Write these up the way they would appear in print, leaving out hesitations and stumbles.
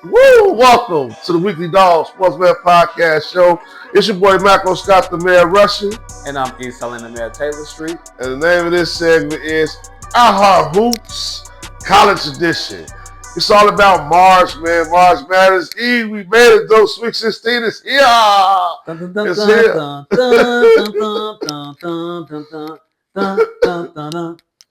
Woo! Welcome to the Weekly Dog Sportsman Podcast Show. It's your boy Macko Scott, the Mayor Russian. And I'm East Selling the Mayor Taylor Street. And the name of this segment is Aha Hoops College Edition. It's all about March, man. March Madness Eve. We made it, though. Sweet 16 is here. It's here.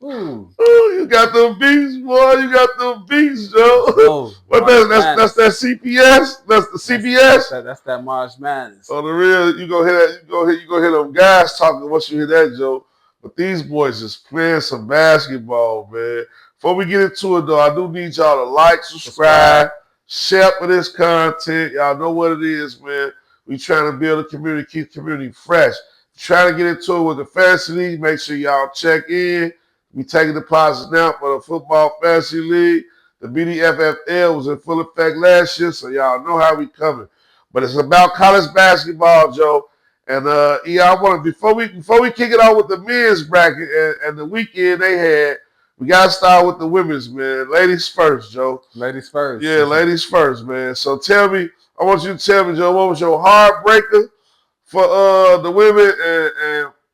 Ooh, you got them beats, boy. You got them beats, Joe. Oh, what that's that CPS? That's the CBS? That's that March Madness. On the real, you go hear that. You go hear them guys talking once you hear that, Joe. But these boys just playing some basketball, man. Before we get into it, though, I do need y'all to like, subscribe, share for this content. Y'all know what it is, man. We trying to build a community, keep the community fresh. Trying to get into it with the fantasy league. Make sure y'all check in. We taking deposits now for the football fantasy league. The BDFFL was in full effect last year, so y'all know how we coming. But it's about college basketball, Joe. And I want to before we kick it off with the men's bracket and the weekend they had, we gotta start with the women's, man. Ladies first, Joe. Ladies first. Yeah, ladies first, man. So tell me, I want you to tell me, Joe, what was your heartbreaker for the women,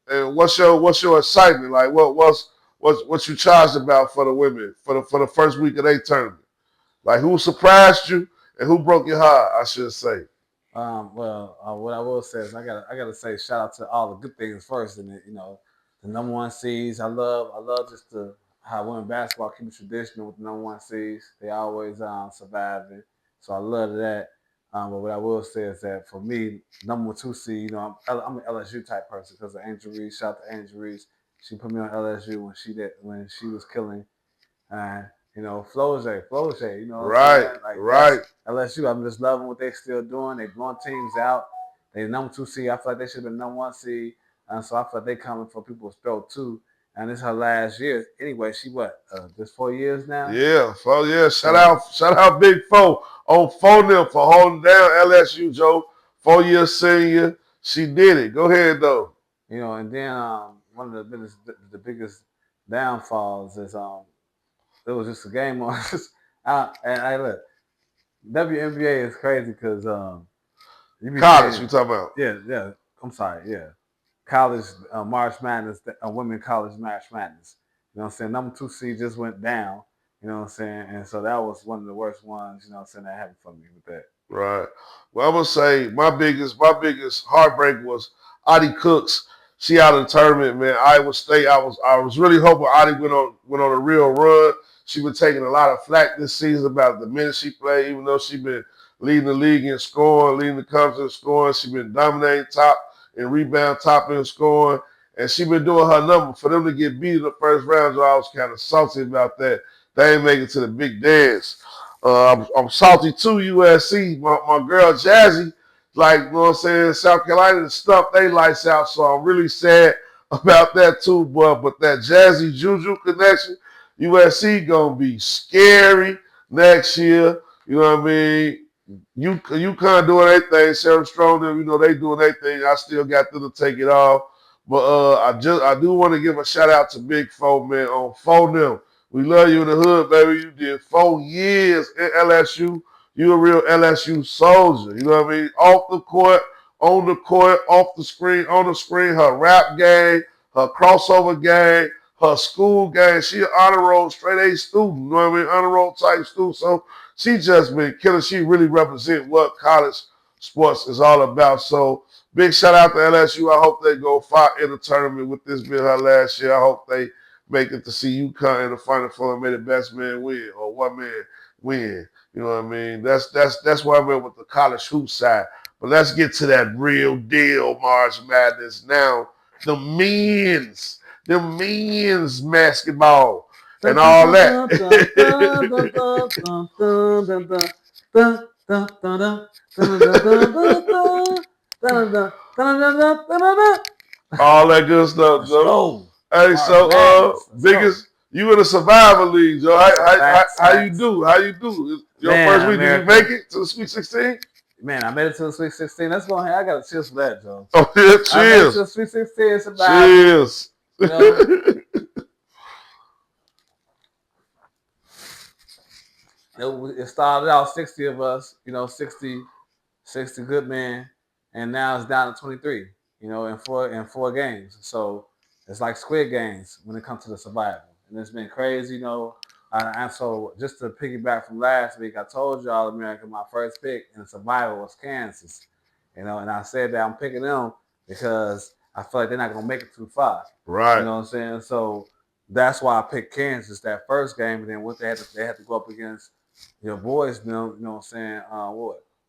and what's your excitement like? What you charged about for the women for the first week of their tournament? Like who surprised you and who broke your heart? I should say. What I will say is I gotta say shout out to all the good things first, and the number one seeds. I love just how women basketball keep it traditional with the number one seeds. They always surviving, so I love that. But what I will say is that for me, number two seed, I'm an LSU type person because of Angel Reese. Shout out to Angel Reese. She put me on LSU when she was killing, Floje, Right, right. LSU, I'm just loving what they still doing. They blowing teams out. They number two seed. I feel like they should have been number one seed, and so I feel like they coming for people with spell too. And it's her last year. Anyway, she just 4 years now? Yeah, 4 years. Shout out Big Foe on phone them for holding down LSU, Joe. 4-year senior. She did it. Go ahead though. And then one of the biggest downfalls is it was just a game on and I look, WNBA is crazy because college you talking about. Yeah. I'm sorry, yeah. College March Madness, women college March Madness. You know what I'm saying? Number two seed just went down. You know what I'm saying? And so that was one of the worst ones, that happened for me with that. Right. Well, I'm gonna say my biggest heartbreak was Audie Cooks. She out of the tournament, man. Iowa State. I was really hoping Audie went on a real run. She been taking a lot of flack this season about the minutes she played, even though she been leading the league in scoring, leading the conference in scoring. She been dominating top in rebound, top in scoring, and she been doing her number. For them to get beat in the first round, I was kind of salty about that. They ain't make it to the big dance. I'm salty too, USC. My girl Jazzy, like, you know what I'm saying, South Carolina stuffed they lights out, so I'm really sad about that too, but that Jazzy Juju connection, USC gonna be scary next year. You know what I mean? You kind of doing their thing. Sarah Strong, they doing their thing. I still got them to take it off. But I do want to give a shout out to Big Foe, man, on phone them. We love you in the hood, baby. You did 4 years at LSU. You a real LSU soldier. You know what I mean? Off the court, on the court, off the screen, on the screen. Her rap game, her crossover game, her school game. She an honor roll, straight A student. You know what I mean? Honor roll type student. So she just been killing. She really represent what college sports is all about. So big shout out to LSU. I hope they go far in the tournament with this being her last year. I hope they make it to see UConn in the Final Four and may the best man win or one man win. You know what I mean? That's why I went with the college hoop side. But let's get to that real deal March Madness now. The men's basketball and all that. All that good stuff, Joe. Hey, so biggest you in the survivor league, Joe. How you do? How you do? Your first week, did you make it to the Sweet 16? Man, I made it to the Sweet 16. Let's go ahead. I got to cheers for that, Joe. Oh, yeah, cheers. I made it to the Sweet 16. Survivor. Cheers. It started out 60 of us, 60 good men, and now it's down to 23, in four games. So it's like Squid Games when it comes to the survival. And it's been crazy, And so just to piggyback from last week, I told y'all, America, my first pick in survival was Kansas. And I said that I'm picking them because I feel like they're not gonna make it too far. Right. You know what I'm saying? So that's why I picked Kansas that first game, and then what they had to go up against your boys, you know what I'm saying?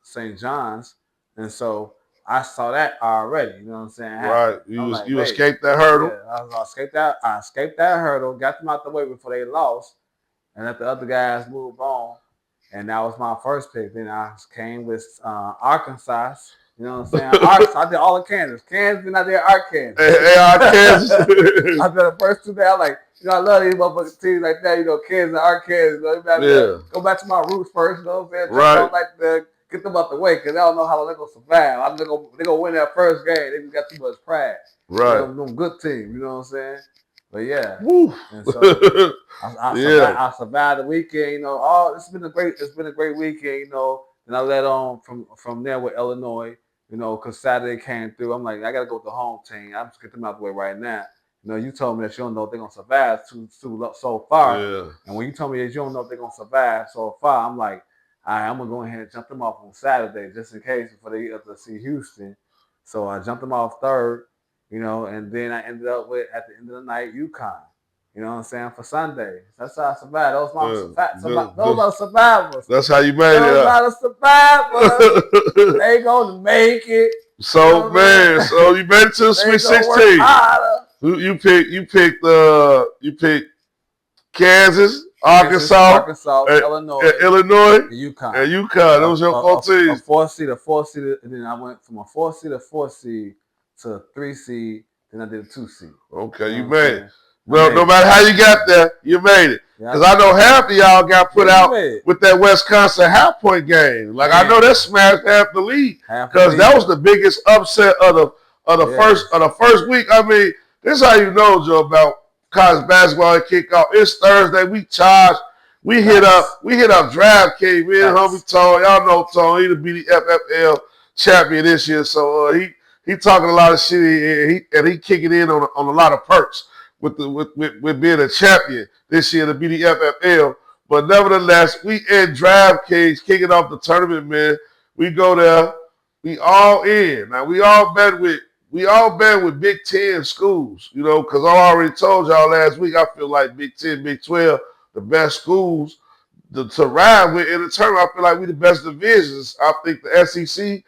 St. John's, and so I saw that already. You know what I'm saying? Right. Like, You escaped that hurdle. Yeah, I escaped that. I escaped that hurdle. Got them out the way before they lost, and let the other guys move on. And that was my first pick. Then I came with Arkansas. You know what I'm saying? Arkansas. I did all of Kansas. Kansas, and I did Arkansas. Kansas. I did the first two days. I like, I love these motherfucking teams like that. Kansas and Arkansas. Go back to my roots first. You know what I'm saying? Right. Get them out the way because I don't know how they're gonna survive. They're gonna win that first game. They just got too much pride. Right. Them good team. You know what I'm saying? But yeah. Woo. And so I survived the weekend. It's been a great weekend. And I led on from there with Illinois. Because Saturday came through. I'm like, I gotta go with the home team. I'm just get them out the way right now. You told me that you don't know if they're gonna survive so far. Yeah. And when you told me that you don't know if they're gonna survive so far, I'm like, all right, I'm gonna go ahead and jump them off on Saturday just in case before they get up to see Houston. So I jumped them off third, and then I ended up with at the end of the night UConn. You know what I'm saying? For Sunday. That's how I survived. Those are survivors. That's how you made those are the survivors. They gonna make it. So man, so you made it to the Sweet 16. You picked Kansas, Arkansas, Illinois, and UConn. Those was your 4 teams. A 4 seed, and then I went from a 4 seed to a 3 seed. Then I did a 2 seed. Okay, you made it. Well, no matter how you got there, you made it. Because I know half of y'all got put out with that Wisconsin half-point game. Like, I know that smashed half the league. Because that was the biggest upset of the first week. I mean, this is how you know, Joe, about college basketball and kickoff. It's Thursday. We charged. We hit up DraftKings. Me and homie Tone. Y'all know Tone. He the BDFFL champion this year. So he talking a lot of shit and he kicking in on a lot of perks. With being a champion this year to be the FFL. But nevertheless, we in DraftKings kicking off the tournament, man. We go there. We all in. Now we all bet with Big Ten schools, because I already told y'all last week I feel like Big 10, Big 12, the best schools to ride with in the tournament. I feel like we the best divisions. I think the SEC,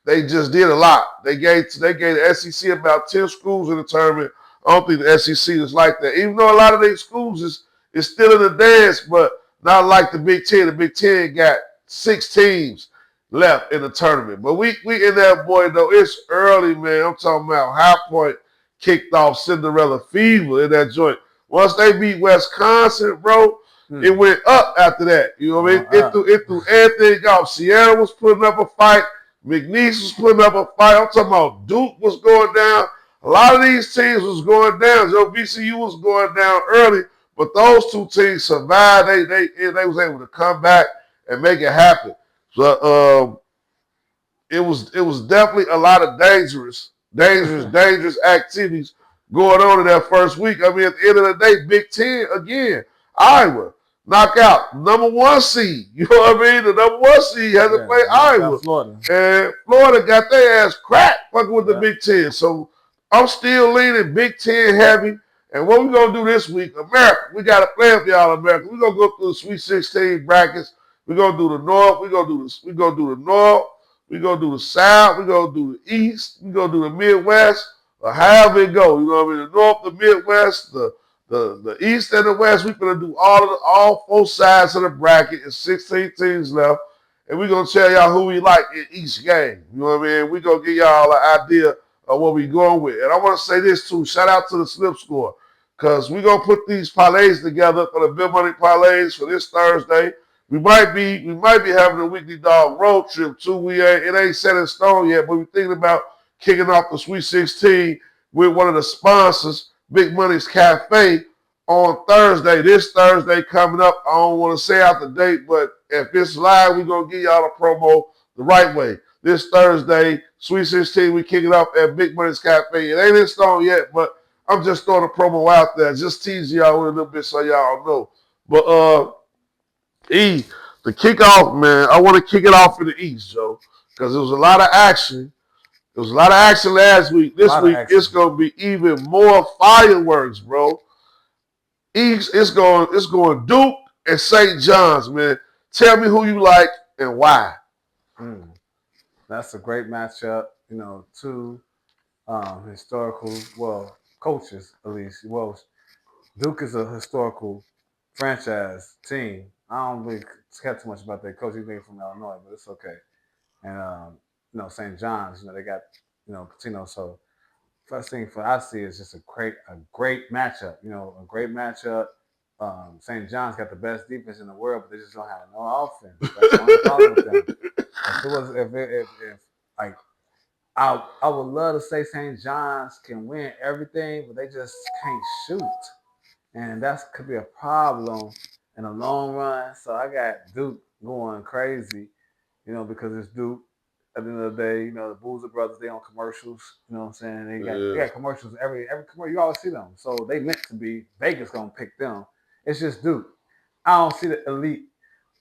they just did a lot. They gave the SEC about 10 schools in the tournament. I don't think the SEC is like that. Even though a lot of these schools is still in the dance, but not like the Big Ten. The Big Ten got 6 teams left in the tournament. But we in that, boy, though. It's early, man. I'm talking about High Point kicked off Cinderella fever in that joint. Once they beat Wisconsin, bro, it went up after that. You know what I mean? It threw everything off. Sierra was putting up a fight. McNeese was putting up a fight. I'm talking about Duke was going down. A lot of these teams was going down. Joe, VCU was going down early, but those 2 teams survived. They was able to come back and make it happen. So it was definitely a lot of dangerous activities going on in that first week. I mean, at the end of the day, Big Ten again, Iowa knock out number 1 seed. You know what I mean? The number 1 seed had to play Iowa, and Florida got their ass cracked fucking with the Big Ten. So I'm still leaning Big Ten heavy. And what we're going to do this week, America, we got a plan for y'all, America. We're going to go through the Sweet 16 brackets. We're going to do the North. We're going to do the North. We're going to do the South. We're going to do the East. We're going to do the Midwest. Or however it go. You know what I mean? The North, the Midwest, the East, and the West. We're going to do all 4 sides of the bracket. It's 16 teams left. And we're going to tell y'all who we like in each game. You know what I mean? We're going to give y'all an idea of what we going with. And I want to say this too. Shout out to the SlipScore. Because we're going to put these parlays together for the Big Money parlays for this Thursday. We might be having a weekly dog road trip too. It ain't set in stone yet, but we're thinking about kicking off the Sweet 16 with one of the sponsors, Big Money's Cafe, on Thursday, this Thursday coming up. I don't want to say out the date, but if it's live, we're going to give y'all the promo the right way. This Thursday, Sweet 16, we kick it off at Big Money's Cafe. It ain't in stone yet, but I'm just throwing a promo out there. Just tease y'all with a little bit so y'all know. But, the kickoff, man, I want to kick it off in the East, Joe, because there was a lot of action. There was a lot of action last week. This week, it's going to be even more fireworks, bro. East, it's going Duke and St. John's, man. Tell me who you like and why. That's a great matchup. You know, two historical, coaches at least. Well, Duke is a historical franchise team. I don't really care too much about their coach. He's from Illinois, but it's okay. And St. John's, they got Patino. So first thing I see is just a great matchup. A great matchup. St. John's got the best defense in the world, but they just don't have no offense. That's the only problem with them. I would love to say St. John's can win everything, but they just can't shoot. And that could be a problem in the long run. So I got Duke going crazy, because it's Duke. At the end of the day, the Boozer brothers, they on commercials. You know what I'm saying? They got commercials every commercial. You always see them. So they meant to be. Vegas gonna pick them. It's just Duke. I don't see the elite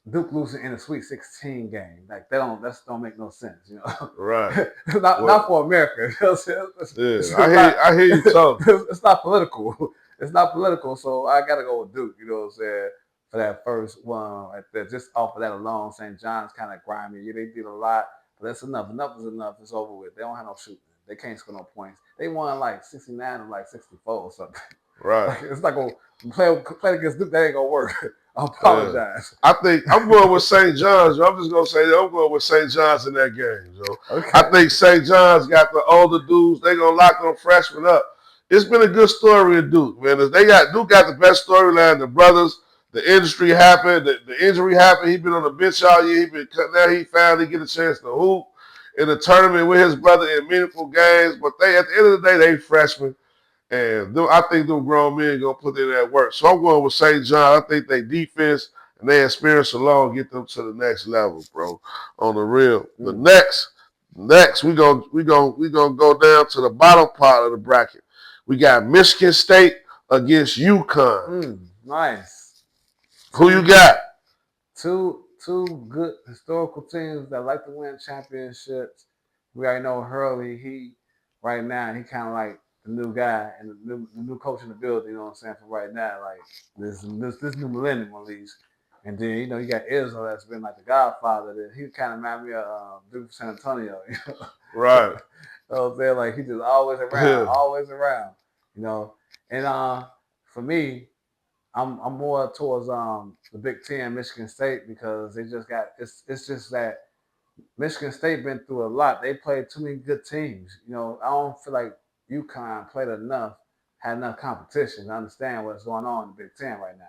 Duke losing in a Sweet 16 game. Like that don't make no sense. Right. not for America. I hear you talking. It's not political. It's not political. So I gotta go with Duke. You know what I'm saying? For that first one right there, just off of that alone, St. John's kind of grimy. Yeah, they did a lot. But that's enough. Enough is enough. It's over with. They don't have no shooting. They can't score no points. They won like 69 or like 64 or something. Right. It's not going to play against Duke. That ain't going to work. I apologize. I think I'm going with St. John's. I'm just going to say that I'm going with St. John's in that game, Joe. Okay. I think St. John's got the older dudes. They're going to lock them freshmen up. It's been a good story in Duke, man. Duke got the best storyline. The brothers, the industry happened, the injury happened. He been on the bench all year. Now he finally get a chance to hoop in a tournament with his brother in meaningful games. But at the end of the day, they freshmen. And I think them grown men going to put in that work. So I'm going with St. John. I think they defense and their experience alone get them to the next level, bro, on the real. The next, we gonna go down to the bottom part of the bracket. We got Michigan State against UConn. Nice. Who you got? Two good historical teams that like to win championships. We already know Hurley. He right now he kind of like the new guy and the new coach in the building. You know what I'm saying? For right now, like this new millennium at least. And then you got Izzo that's been like the Godfather. That he kind of reminded me of Duke San Antonio. Right. You know what I'm saying? Like he just always around. And for me, I'm more towards the Big Ten, Michigan State, because they just got it's just that Michigan State been through a lot. They played too many good teams. I don't feel like UConn played had enough competition to understand what's going on in the Big Ten right now.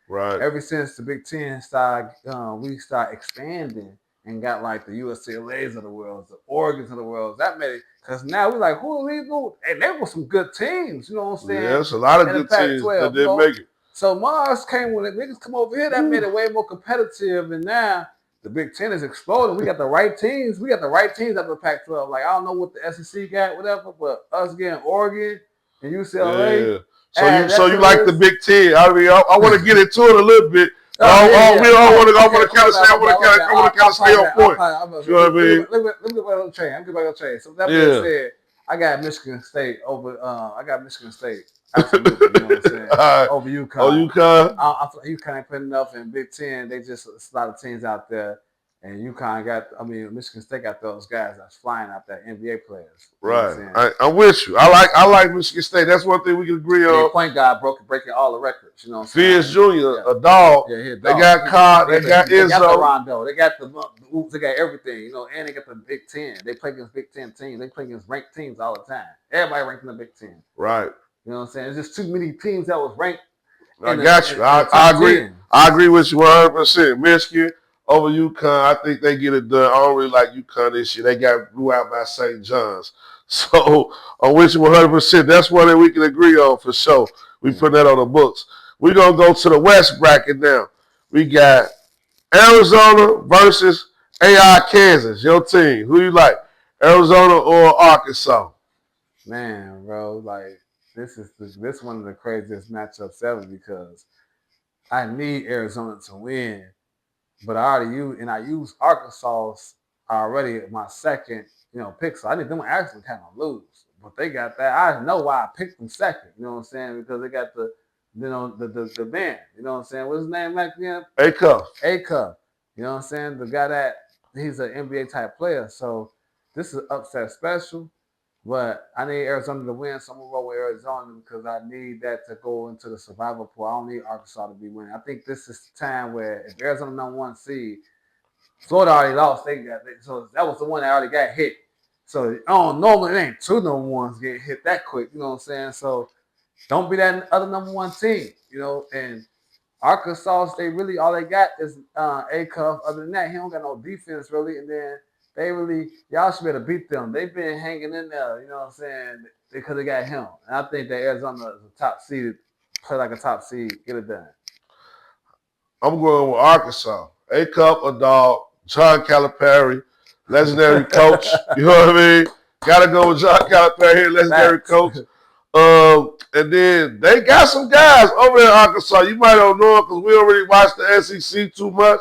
Right. Ever since the Big Ten started, we start expanding and got like the UCLAs of the world, the Oregons of the world. That made it, because now we're like, who are these? And they were some good teams. You know what I'm saying? Yeah, there's a lot of good teams that didn't make it. So Mars came when the niggas come over here. That made it way more competitive. And now the Big Ten is exploding. We got the right teams. We got the right teams out of the Pac-12. Like, I don't know what the SEC got, whatever, but us getting Oregon and UCLA. Yeah. So you like the Big Ten? I mean, I want to get into it a little bit. I want to kind of stay on point. You know what I mean? Let me go back on the train. I'm going back on the train. So that being said, I got Michigan State over. I got Michigan State. Absolutely, you know what I'm saying? Right. Over UConn. Oh, UConn? I feel like UConn ain't putting enough in Big Ten. It's a lot of teams out there. And Michigan State got those guys that's flying out there, NBA players. Right. I'm with you. I like Michigan State. That's one thing we can agree on. The point guard breaking all the records. You know what I'm saying? Fierce Jr., a dog. Yeah, he a dog. They got Cobb. They got Izzo. They got the Rondo. They got they got everything. And they got the Big Ten. They play against Big Ten teams. They play against ranked teams all the time. Everybody ranked in the Big Ten. Right. You know what I'm saying? There's just too many teams that was ranked. I got you. I agree. I agree with you 100%. Michigan over UConn, I think they get it done. I don't really like UConn this year. They got blew out by St. John's. So on which 100%, that's one that we can agree on for sure. We put that on the books. We're gonna go to the West bracket now. We got Arizona versus AI Kansas. Your team. Who you like? Arizona or Arkansas? Man, bro, like this one of the craziest matchups ever because I need Arizona to win, but I use Arkansas already at my second, pick. So I need them to actually kind of lose. But they got that. I know why I picked them second. You know what I'm saying? Because they got the band. You know what I'm saying? What's his name back then? A Cup. A Cup. You know what I'm saying? The guy that he's an NBA type player. So this is upset special. But I need Arizona to win, so I'm gonna roll with Arizona because I need that to go into the survival pool. I don't need Arkansas to be winning. I think this is the time where if Arizona number one seed, Florida already lost. So that was the one that already got hit. So normally it ain't two number ones get hit that quick. You know what I'm saying? So don't be that other number one team. And Arkansas, they really all they got is A Cuff. Other than that, he don't got no defense really. And then y'all should be able to beat them. They've been hanging in there, you know what I'm saying? Because they got him. And I think that Arizona is a top seed, play like a top seed, get it done. I'm going with Arkansas. A Cup, a dog. John Calipari, legendary coach. You know what I mean? Gotta go with John Calipari here, legendary coach. And then they got some guys over there in Arkansas. You might don't know it because we don't really watch the SEC too much.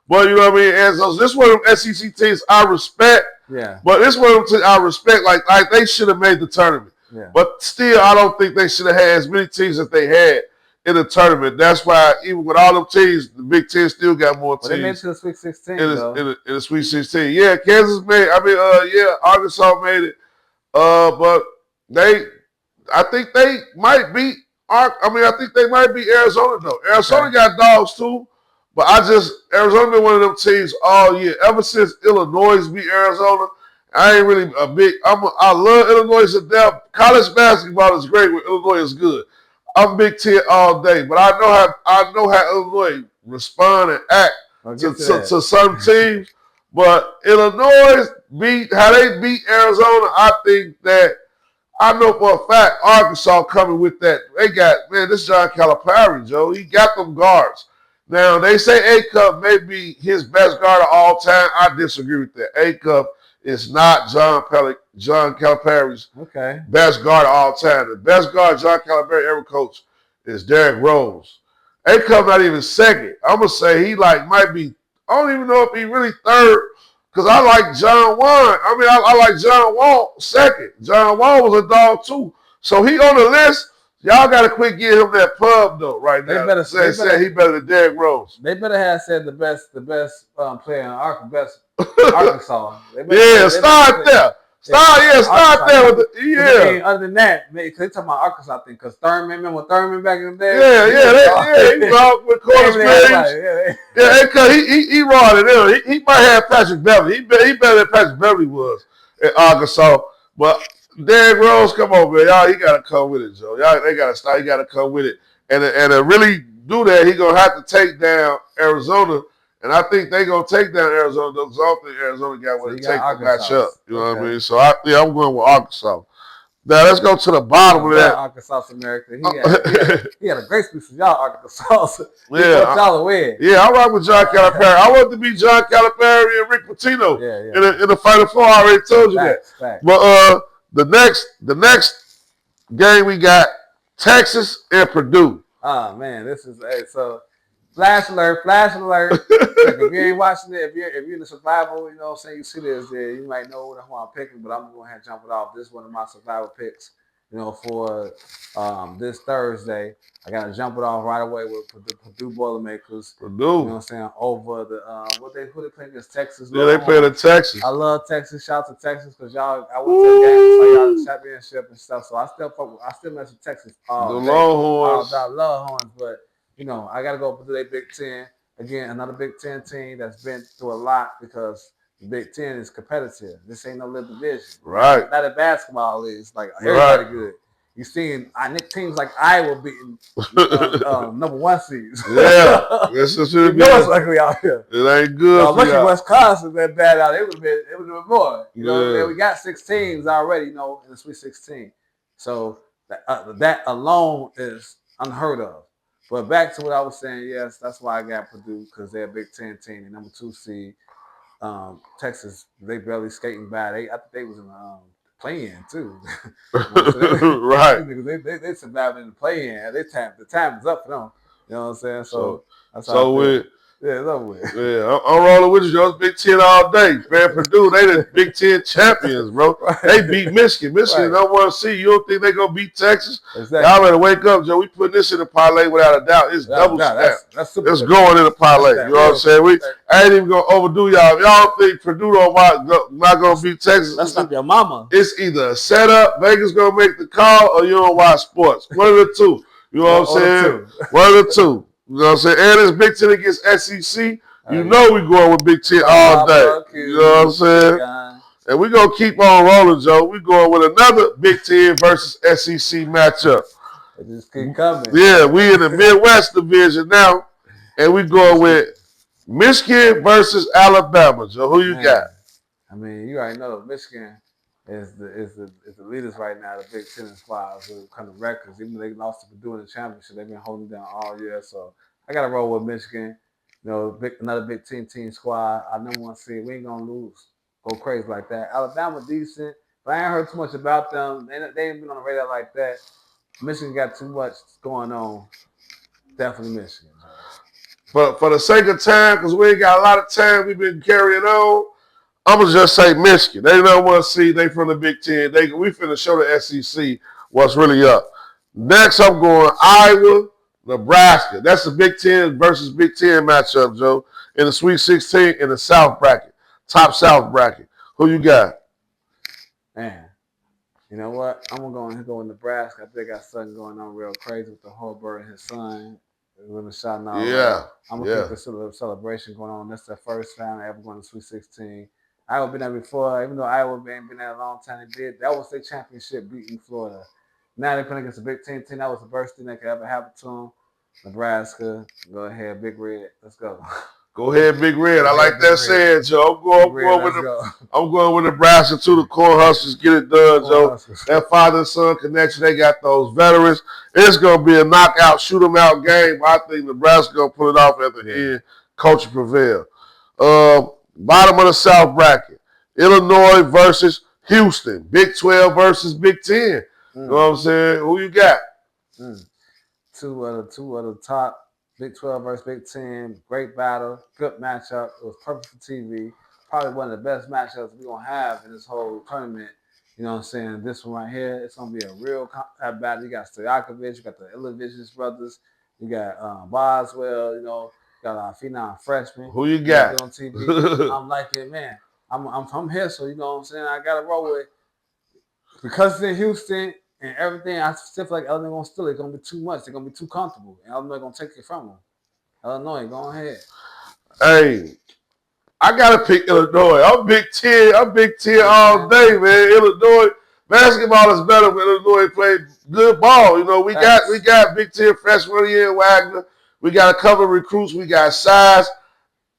But you know what I mean? And so this one of them SEC teams I respect. Yeah. But this one of them teams I respect. Like they should have made the tournament. Yeah. But still, I don't think they should have had as many teams as they had in the tournament. That's why even with all them teams, the Big Ten still got more teams. Well, they made it to the Sweet 16, in the Sweet 16. Yeah, Kansas made. Arkansas made it. But I think they might beat. I think they might beat Arizona though. Arizona got dogs too. But Arizona been one of them teams all year. Ever since Illinois beat Arizona, I ain't really a big. I love Illinois to death. College basketball is great when Illinois is good. I'm Big Ten all day, but I know how Illinois respond and act to some teams. But Illinois how they beat Arizona. I know for a fact Arkansas coming with that. They got this John Calipari, Joe. He got them guards. Now they say A Cup may be his best guard of all time. I disagree with that. A Cup is not John Calipari's best guard of all time. The best guard John Calipari ever coached is Derrick Rose. A Cup not even second. I'm gonna say he might be. I don't even know if he really third because I like John Wall. I like John Wall second. John Wall was a dog too, so he on the list. Y'all got to quit giving him that pub though right now. He better than Derrick Rose. They better have said the best player in Arkansas. Start there. Start there with Other than that, because they talking about Arkansas, I think, because Thurman, remember Thurman back in the day? He brought with Corliss Page. Because he raw to them. He might have Patrick Beverly. He better than Patrick Beverly was at Arkansas. But Derrick Rose, come on, man. Y'all, he got to come with it, Joe. They got to start. He got to come with it. And to really do that, he going to have to take down Arizona. And I think they're going to take down Arizona because I don't think Arizona got what it takes to match up. You know what I mean? So, I'm going with Arkansas. Now, let's go to the bottom of that. Arkansas America. He had a great speech for y'all, Arkansas. Y'all away. Yeah, I rock with John Calipari. I want to be John Calipari and Rick Pitino in the Final Four. I already told you that. But the next game we got Texas and Purdue. Oh man, this is so flash alert. If you ain't watching it, if you're in the survival, you know what I'm saying, you see this, you might know who I'm picking, but I'm going to jump it off. This is one of my survival picks, for this Thursday. I got to jump it off right away with the Purdue Boilermakers. Purdue. You know what I'm saying? Over the, who they playing against Texas? Yeah, they playing in Texas. I love Texas. Shout out to Texas because I went to the game, saw y'all the championship and stuff, so I still mess with Texas all the day. Longhorns. I love Horns, but, I got to go for the Big Ten. Again, another Big Ten team that's been through a lot because the Big Ten is competitive. This ain't no little division. Right. Not a basketball is. Like, everybody good. You seeing teams like Iowa beating number 1 seeds. Yeah, that's just You know it's ugly out here. It ain't good for lucky y'all. Wisconsin that bad out. It would have been more. You know what I'm Yeah. saying? We got 6 teams already, you know, in the Sweet 16. So that alone is unheard of. But back to what I was saying, yes, that's why I got Purdue, because they're a Big Ten team, the number 2 seed. Texas, they barely skating by. I think they was in the play-in too. Right. They survived in the play-in. The time is up for them. You know what I'm saying? So that's how so I feel. with Yeah, it's over with. Yeah, I'm rolling with you. Yo. It's Big Ten all day. Man, Purdue, they the Big Ten champions, bro. Right. They beat Michigan. Michigan don't want to see. You don't think they gonna beat Texas? Exactly. Y'all better wake up, Joe. We putting this in the parlay without a doubt. It's double snap. That's it's going in the parlay. You know what I'm saying? I ain't even gonna overdo y'all. If y'all think Purdue not gonna beat Texas, that's not your mama. It's either a setup, Vegas gonna make the call, or you don't watch sports. One of the two. You know what I'm saying? One of the two. You know what I'm saying? And it's Big Ten against SEC. You know we going with Big Ten all day. You know what I'm saying? And we going to keep on rolling, Joe. We going with another Big Ten versus SEC matchup. It just keep coming. Yeah, we in the Midwest division now. And we going with Michigan versus Alabama, Joe. Who you got? I mean, you already know Michigan is the leaders right now, the Big Ten as far as the kind of records. Even though they lost to Purdue in the championship, they've been holding down all year. So I got to roll with Michigan. You know, another Big Ten team squad. I never want to see it. We ain't gonna lose. Go crazy like that. Alabama decent, but I ain't heard too much about them. They ain't been on the radar like that. Michigan got too much going on. Definitely Michigan. But for the sake of time, because we ain't got a lot of time, we've been carrying on. I'm gonna just say Michigan. They don't want to see. They from the Big Ten. We finna show the SEC what's really up. Next, I'm going Iowa, Nebraska. That's the Big Ten versus Big Ten matchup, Joe. In the Sweet 16 in the South bracket, top South bracket. Who you got? Man, you know what? I'm gonna go with Nebraska. I think they got something going on real crazy with the Holbert and his son. Living shot now. Yeah. I'm gonna think the celebration going on. That's their first time ever going to Sweet 16. Iowa been there before, even though Iowa ain't been there a long time. They did. That was their championship beating Florida. Now they're playing against a Big Ten team. That was the worst thing that could ever happen to them. Nebraska, go ahead, Big Red. Let's go. Go ahead, Big Red. I like that saying, Joe. I'm going with Nebraska too. The Cornhuskers get it done, Joe. That father and son connection, they got those veterans. It's gonna be a knockout, shoot 'em out game. I think Nebraska gonna pull it off at the end. Culture prevail. Bottom of the South bracket. Illinois versus Houston. Big 12 versus Big 10. You know what I'm saying? Who you got? Two of the top. Big 12 versus Big 10. Great battle. Good matchup. It was perfect for TV. Probably one of the best matchups we're going to have in this whole tournament. You know what I'm saying? This one right here, it's going to be a real battle. You got Stojakovic. You got the Ilovicius brothers. You got Boswell. You know, you got a phenom freshman. Who you got? On TV. I'm like it, man. I'm from here, so you know what I'm saying? I got to roll with it. Because it's in Houston and everything, I still feel like Illinois going to steal it. It's going to be too much. They're going to be too comfortable. And Illinois going to take it from them. Illinois, go ahead. Hey, I got to pick Illinois. I'm Big Ten. I'm Big Ten all day, man. Illinois, basketball is better when Illinois play good ball. You know, we got Big Ten freshman here, Wagner. We got a couple of recruits. We got size.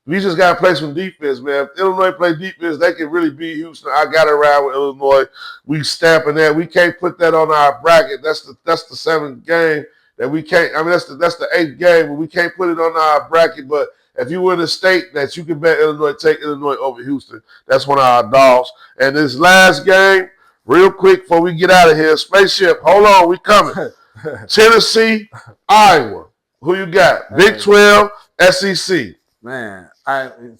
We just got to play some defense, man. If Illinois play defense, they can really beat Houston. I got to ride with Illinois. We stamping that. We can't put that on our bracket. That's the 7th game that we can't. I mean, that's the 8th game, but we can't put it on our bracket. But if you were in a state that you can bet Illinois, take Illinois over Houston. That's one of our dogs. And this last game, real quick before we get out of here, Spaceship, hold on, we coming. Tennessee, Iowa. Who you got? Big 12, SEC. Man,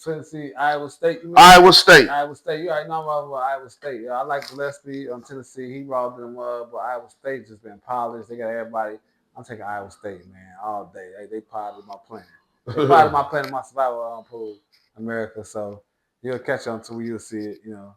Tennessee, Iowa State. Iowa State. Iowa State. You already know about Iowa State. I like Gillespie on Tennessee. He robbed them up, but Iowa State just been polished. They got everybody. I'm taking Iowa State, man, all day. They part of my plan. They part of my plan, my survival pool, America. So you'll catch on until you'll see it, you know.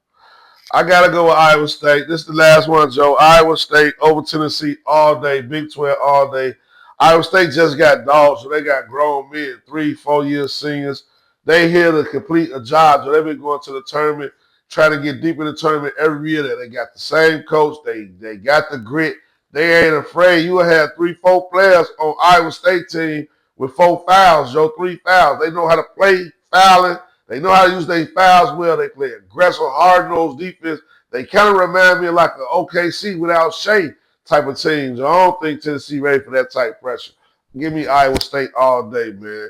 I got to go with Iowa State. This is the last one, Joe. Iowa State over Tennessee all day. Big 12 all day. Iowa State just got dogs, so they got grown men, 3-4 year seniors. They here to complete a job. So they've been going to the tournament, trying to get deep in the tournament every year. That they got the same coach. They got the grit. They ain't afraid. You will have 3-4 players on Iowa State team with 4 fouls, Joe, 3 fouls. They know how to play fouling. They know how to use their fouls well. They play aggressive, hard-nosed defense. They kind of remind me of like an OKC without Shea type of team. So I don't think Tennessee ready for that type of pressure. Give me Iowa State all day, man.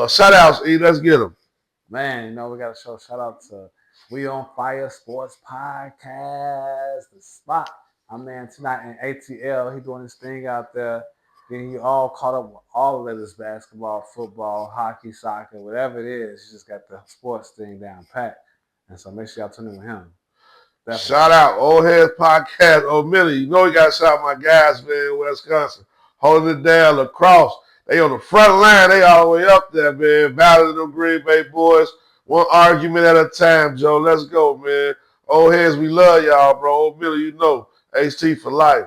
Shout outs, E. Let's get them. Man, we got to shout out to We on Fire Sports Podcast, the spot. My man tonight in ATL, he doing his thing out there. Getting you all caught up with all the latest basketball, football, hockey, soccer, whatever it is. He just got the sports thing down pat. And so make sure y'all tune in with him. Definitely. Shout out, Old Heads Podcast, Old Millie. You know you got to shout out my guys, man, in Wisconsin. Holding it down, lacrosse. They on the front line. They all the way up there, man. Battling them Green Bay boys. One argument at a time, Joe. Let's go, man. Old Heads, we love y'all, bro. Old Millie, you know. HT for life.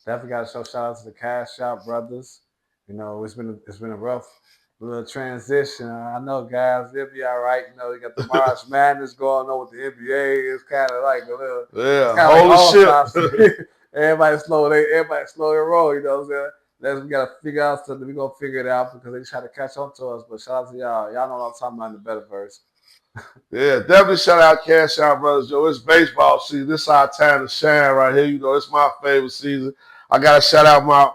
Definitely got to shout out to the Cash Out brothers. It's been a rough little transition. I know, guys, it'll be all right. You got the March Madness going on with the NBA. It's kind of like a little, holy shit. Everybody slow their roll. You know what I'm saying? We got to figure out something. We're gonna figure it out because they try to catch on to us. But shout out to y'all. Y'all know what I'm talking about in the Betterverse. Yeah, definitely shout out Cash Out Brothers, Joe. It's baseball season. This is our time to shine right here. It's my favorite season. I gotta shout out my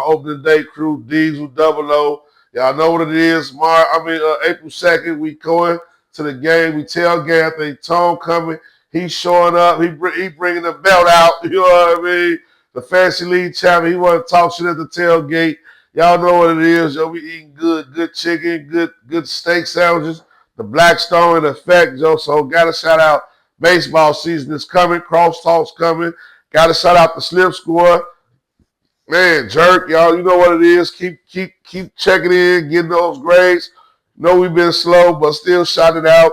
opening day crew, Diesel, Double O. Y'all know what it is. April 2nd, we going to the game. We tailgate. I think Tom coming. He's showing up. He bringing the belt out. You know what I mean? The Fancy League champion. He want to talk shit at the tailgate. Y'all know what it is, yo. We eating good chicken, good steak sandwiches. The Blackstone in effect, Joe. So gotta shout out baseball season is coming. Crosstalk's coming. Gotta shout out the SlipScore. Man, jerk, y'all. You know what it is. Keep checking in, getting those grades. Know we've been slow, but still shout it out.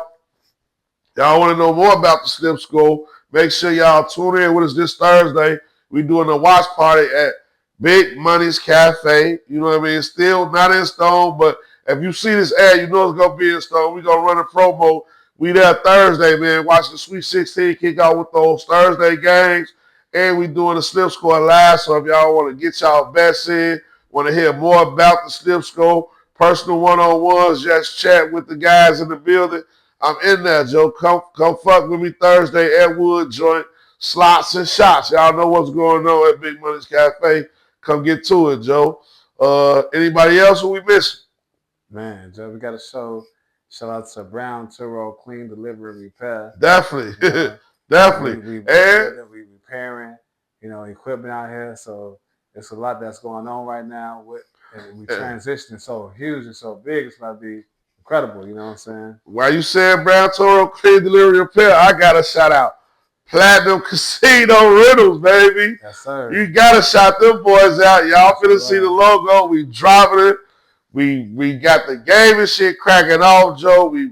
Y'all want to know more about the SlipScore? Make sure y'all tune in with us this Thursday. We're doing a watch party at Big Money's Cafe. You know what I mean? It's still not in stone, but if you see this ad, you know it's going to be in stone. We're going to run a promo. We there Thursday, man. Watch the Sweet 16 kick out with those Thursday games. And we doing the SlipScore live. So if y'all want to get y'all bets in, want to hear more about the SlipScore, personal one-on-ones, just chat with the guys in the building, I'm in there, Joe. Come fuck with me Thursday at Wood Joint. Slots and shots. Y'all know what's going on at Big Money's Cafe. Come get to it, Joe. Anybody else who we missing? Man, Joe, we got a show. Shout out to Brown Turo Clean Delivery Repair. Definitely. Definitely. We repairing, equipment out here. So it's a lot that's going on right now. And we transitioning so huge and so big. It's about to be incredible. You know what I'm saying? While you saying Brown Toro Clean Delivery Repair, I got to shout out Platinum Casino Rentals, baby. Yes, sir. You got to shout them boys out. Y'all finna see the logo. We dropping it. We got the game and shit cracking off, Joe. We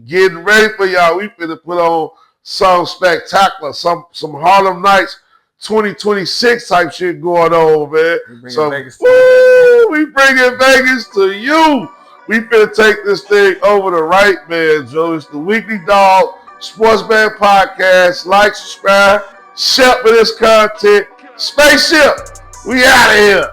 getting ready for y'all. We finna put on some spectacular, some Harlem Nights 2026 type shit going on, man. We bringing Vegas to you. We finna take this thing over the right, man, Joe. It's the Weekly Dog Sportsman Podcast. Like, subscribe, share for this content. Spaceship, we out of here.